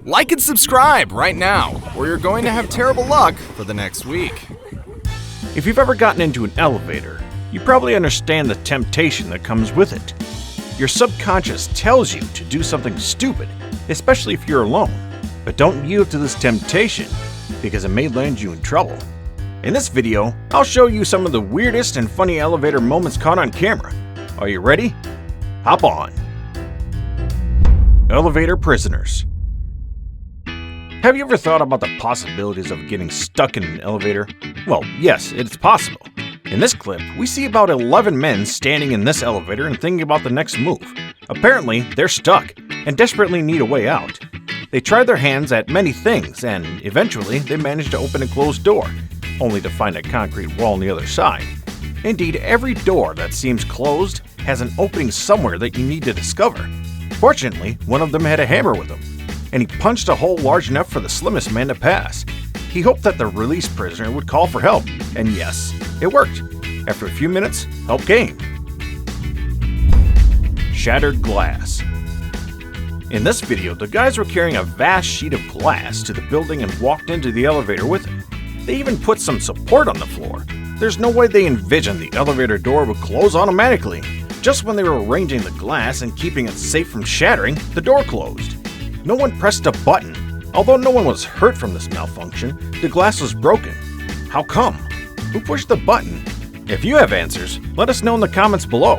Like and subscribe right now, or you're going to have terrible luck for the next week. If you've ever gotten into an elevator, you probably understand the temptation that comes with it. Your subconscious tells you to do something stupid, especially if you're alone. But don't yield to this temptation, because it may land you in trouble. In this video, I'll show you some of the weirdest and funny elevator moments caught on camera. Are you ready? Hop on. Elevator prisoners. Have you ever thought about the possibilities of getting stuck in an elevator? Well, yes, it's possible. In this clip, we see about 11 men standing in this elevator and thinking about the next move. Apparently, they're stuck and desperately need a way out. They try their hands at many things, and eventually they manage to open a closed door, only to find a concrete wall on the other side. Indeed, every door that seems closed has an opening somewhere that you need to discover. Fortunately, one of them had a hammer with him, and he punched a hole large enough for the slimmest man to pass. He hoped that the released prisoner would call for help, and yes, it worked. After a few minutes, help came. Shattered glass. In this video, the guys were carrying a vast sheet of glass to the building and walked into the elevator with it. They even put some support on the floor. There's no way they envisioned the elevator door would close automatically. Just when they were arranging the glass and keeping it safe from shattering, the door closed. No one pressed a button. Although no one was hurt from this malfunction, the glass was broken. How come? Who pushed the button? If you have answers, let us know in the comments below.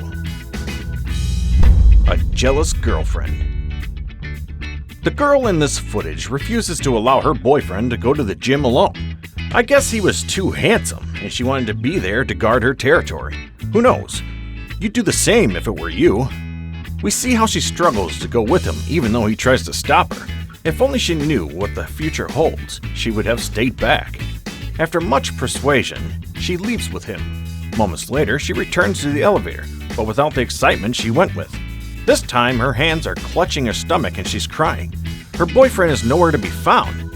A jealous girlfriend. The girl in this footage refuses to allow her boyfriend to go to the gym alone. I guess he was too handsome, and she wanted to be there to guard her territory. Who knows? You'd do the same if it were you. We see how she struggles to go with him even though he tries to stop her. If only she knew what the future holds, she would have stayed back. After much persuasion, she leaves with him. Moments later, she returns to the elevator, but without the excitement she went with. This time, her hands are clutching her stomach and she's crying. Her boyfriend is nowhere to be found.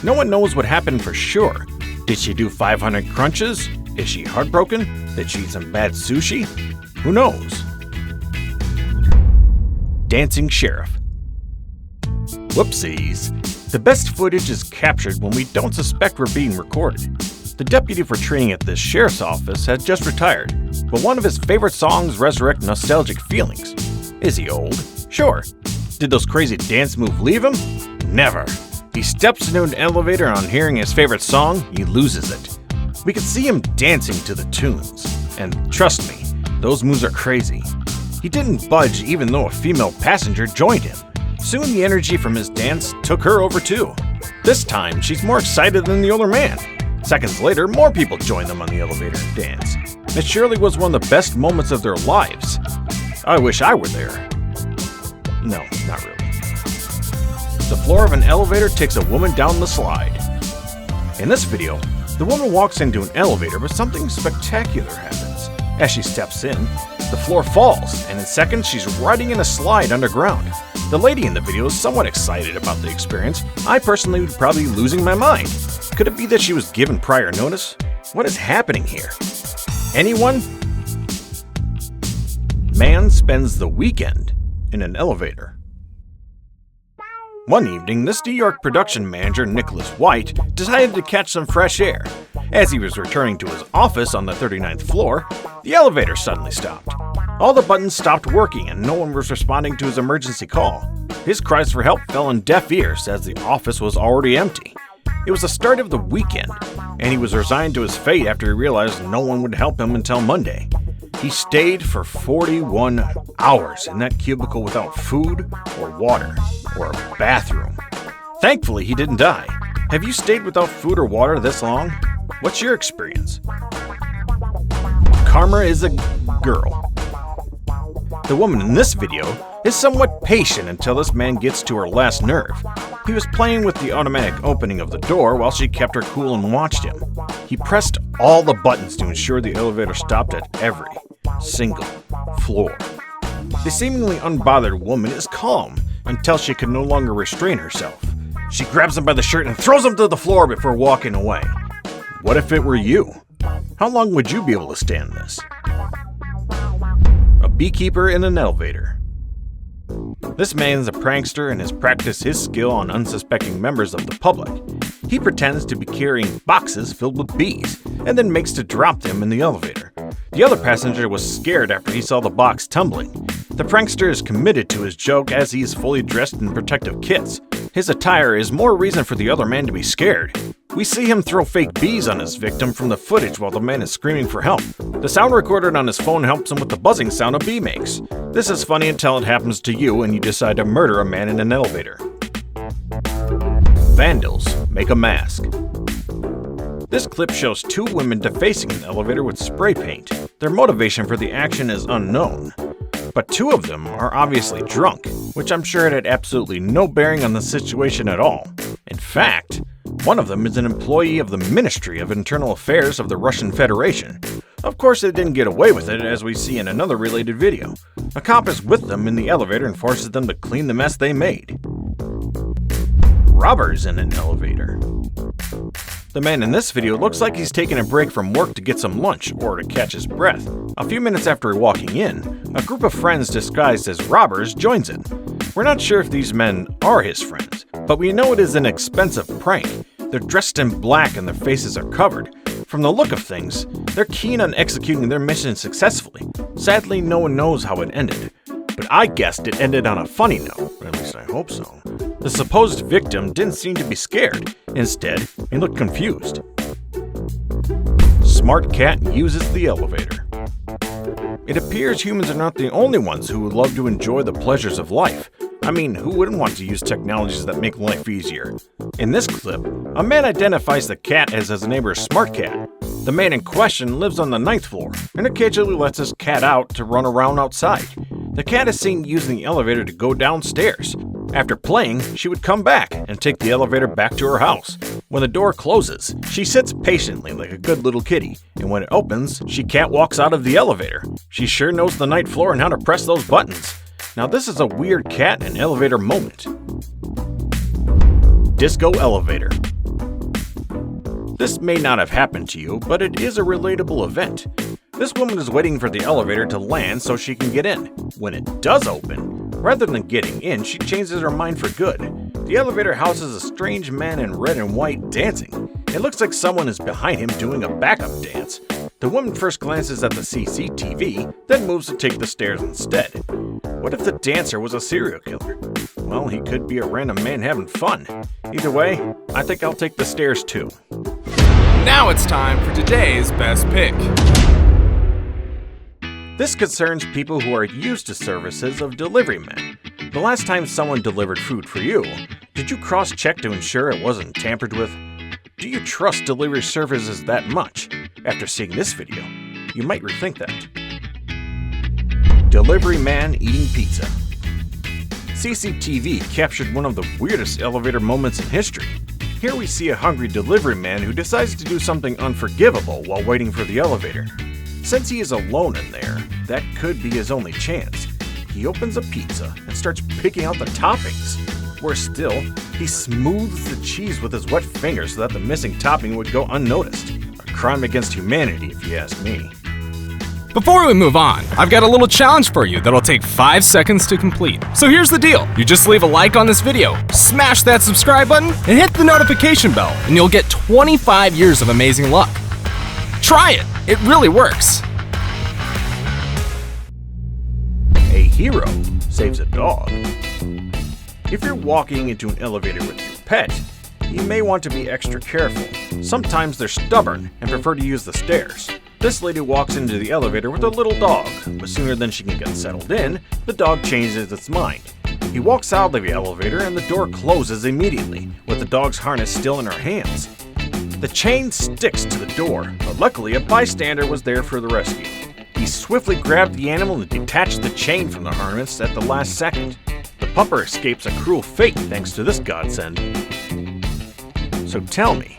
No one knows what happened for sure. Did she do 500 crunches? Is she heartbroken? Did she eat some bad sushi? Who knows? Dancing sheriff. Whoopsies. The best footage is captured when we don't suspect we're being recorded. The deputy for training at this sheriff's office has just retired, but one of his favorite songs resurrect nostalgic feelings. Is he old? Sure. Did those crazy dance moves leave him? Never. He steps into an elevator and on hearing his favorite song, he loses it. We can see him dancing to the tunes, and trust me, those moves are crazy. He didn't budge even though a female passenger joined him. Soon the energy from his dance took her over too. This time, she's more excited than the older man. Seconds later, more people joined them on the elevator and dance. It surely was one of the best moments of their lives. I wish I were there. No, not really. The floor of an elevator takes a woman down the slide. In this video, the woman walks into an elevator, but something spectacular happens. As she steps in, the floor falls, and in seconds she's riding in a slide underground. The lady in the video is somewhat excited about the experience. I personally would probably be losing my mind. Could it be that she was given prior notice? What is happening here? Anyone? Man spends the weekend in an elevator. One evening, this New York production manager, Nicholas White, decided to catch some fresh air. As he was returning to his office on the 39th floor, the elevator suddenly stopped. All the buttons stopped working and no one was responding to his emergency call. His cries for help fell on deaf ears as the office was already empty. It was the start of the weekend, and he was resigned to his fate after he realized no one would help him until Monday. He stayed for 41 hours in that cubicle without food or water or a bathroom. Thankfully, he didn't die. Have you stayed without food or water this long? What's your experience? Karma is a girl. The woman in this video is somewhat patient until this man gets to her last nerve. He was playing with the automatic opening of the door while she kept her cool and watched him. He pressed all the buttons to ensure the elevator stopped at every single floor. The seemingly unbothered woman is calm until she can no longer restrain herself. She grabs him by the shirt and throws him to the floor before walking away. What if it were you? How long would you be able to stand this? A beekeeper in an elevator. This man's a prankster and has practiced his skill on unsuspecting members of the public. He pretends to be carrying boxes filled with bees, and then makes to drop them in the elevator. The other passenger was scared after he saw the box tumbling. The prankster is committed to his joke as he is fully dressed in protective kits. His attire is more reason for the other man to be scared. We see him throw fake bees on his victim from the footage while the man is screaming for help. The sound recorded on his phone helps him with the buzzing sound a bee makes. This is funny until it happens to you and you decide to murder a man in an elevator. Vandals make a mask. This clip shows two women defacing an elevator with spray paint. Their motivation for the action is unknown, but two of them are obviously drunk, which I'm sure had absolutely no bearing on the situation at all. In fact, one of them is an employee of the Ministry of Internal Affairs of the Russian Federation. Of course, they didn't get away with it, as we see in another related video. A cop is with them in the elevator and forces them to clean the mess they made. Robbers in an elevator. The man in this video looks like he's taking a break from work to get some lunch or to catch his breath. A few minutes after walking in, a group of friends disguised as robbers joins in. We're not sure if these men are his friends, but we know it is an expensive prank. They're dressed in black and their faces are covered. From the look of things, they're keen on executing their mission successfully. Sadly, no one knows how it ended. But I guessed it ended on a funny note, or at least I hope so. The supposed victim didn't seem to be scared. Instead, he looked confused. Smart cat uses the elevator. It appears humans are not the only ones who would love to enjoy the pleasures of life. I mean, who wouldn't want to use technologies that make life easier? In this clip, a man identifies the cat as his neighbor's smart cat. The man in question lives on the 9th floor and occasionally lets his cat out to run around outside. The cat is seen using the elevator to go downstairs. After playing, she would come back and take the elevator back to her house. When the door closes, she sits patiently like a good little kitty, and when it opens, she catwalks out of the elevator. She sure knows the 9th floor and how to press those buttons. Now this is a weird cat and elevator moment. Disco elevator. This may not have happened to you, but it is a relatable event. This woman is waiting for the elevator to land so she can get in. When it does open, rather than getting in, she changes her mind for good. The elevator houses a strange man in red and white dancing. It looks like someone is behind him doing a backup dance. The woman first glances at the CCTV, then moves to take the stairs instead. What if the dancer was a serial killer? Well, he could be a random man having fun. Either way, I think I'll take the stairs too. Now it's time for today's best pick. This concerns people who are used to services of delivery men. The last time someone delivered food for you, did you cross-check to ensure it wasn't tampered with? Do you trust delivery services that much? After seeing this video, you might rethink that. Delivery man eating pizza. CCTV captured one of the weirdest elevator moments in history. Here we see a hungry delivery man who decides to do something unforgivable while waiting for the elevator. Since he is alone in there, that could be his only chance. He opens a pizza and starts picking out the toppings. Worse still, he smooths the cheese with his wet fingers so that the missing topping would go unnoticed. A crime against humanity, if you ask me. Before we move on, I've got a little challenge for you that'll take 5 seconds to complete. So here's the deal. You just leave a like on this video, smash that subscribe button, and hit the notification bell, and you'll get 25 years of amazing luck. Try it. It really works. A hero saves a dog. If you're walking into an elevator with your pet, you may want to be extra careful. Sometimes they're stubborn and prefer to use the stairs. This lady walks into the elevator with a little dog, but sooner than she can get settled in, the dog changes its mind. He walks out of the elevator and the door closes immediately, with the dog's harness still in her hands. The chain sticks to the door, but luckily a bystander was there for the rescue. He swiftly grabbed the animal and detached the chain from the harness at the last second. The pupper escapes a cruel fate thanks to this godsend. So tell me,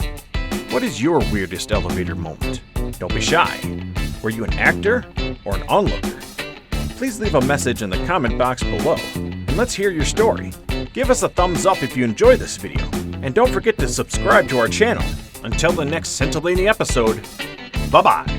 what is your weirdest elevator moment? Don't be shy. Were you an actor or an onlooker? Please leave a message in the comment box below, and let's hear your story. Give us a thumbs up if you enjoyed this video, and don't forget to subscribe to our channel. Until the next scintillating episode, bye-bye.